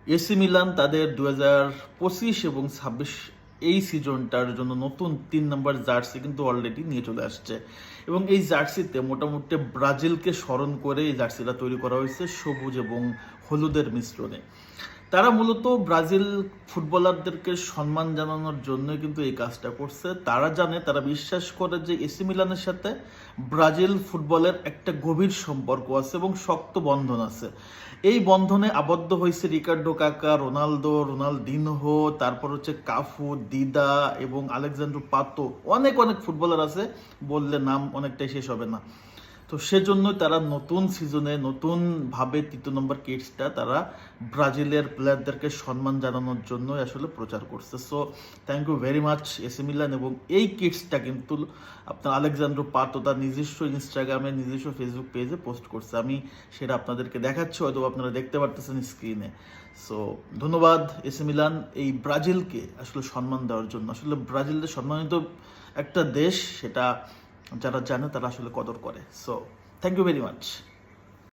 AC Milan তাদের 2025 এবং 26 এই সিজনটার জন্য নতুন 3 নম্বর জার্সি কিন্তু অলরেডি নিয়ে চলে আসছে, এবং এই জার্সিতে মোটামুটি ব্রাজিলকে স্মরণ করে এই জার্সিটা তৈরি করা হয়েছে সবুজ এবং হলুদের মিশ্রণে। তারা মূলত ব্রাজিল ফুটবলারদেরকে সম্মান জানানোর জন্য কিন্তু এই কাজটা করছে। তারা জানে, তারা বিশ্বাস করে যে এসি মিলানের সাথে ব্রাজিল ফুটবলের একটা গভীর সম্পর্ক আছে এবং শক্ত বন্ধন আছে। এই বন্ধনে আবদ্ধ হয়েছে রিকার্ডো কাকা, রোনালদো, রোনালদিনহো, তারপর হচ্ছে কাফু, দিদা এবং আলেকজান্ড্রো পাতো, অনেক অনেক ফুটবলার আছে, বললে নাম অনেকটাই শেষ হবে না। তো সেজন্যই তারা নতুন সিজনে নতুনভাবে 3 নম্বর কিটসটা তারা ব্রাজিলের প্লেয়ারদেরকে সম্মান জানানোর জন্য আসলে প্রচার করছে। So thank you very much AC Milan. এবং এই কিটসটা কিন্তু আপনার আলেকজান্ড্রো পাতো তার নিজস্ব ইনস্টাগ্রামে, নিজস্ব ফেসবুক পেজে পোস্ট করছে। আমি সেটা আপনাদেরকে দেখাচ্ছি, হয়তো আপনারা দেখতে পারতেছেন স্ক্রিনে। সো ধন্যবাদ এসি মিলান এই ব্রাজিলকে আসলে সম্মান দেওয়ার জন্য। আসলে ব্রাজিলের সম্মানিত একটা দেশ, সেটা যারা জানে তারা আসলে কদর করে। So thank you very much.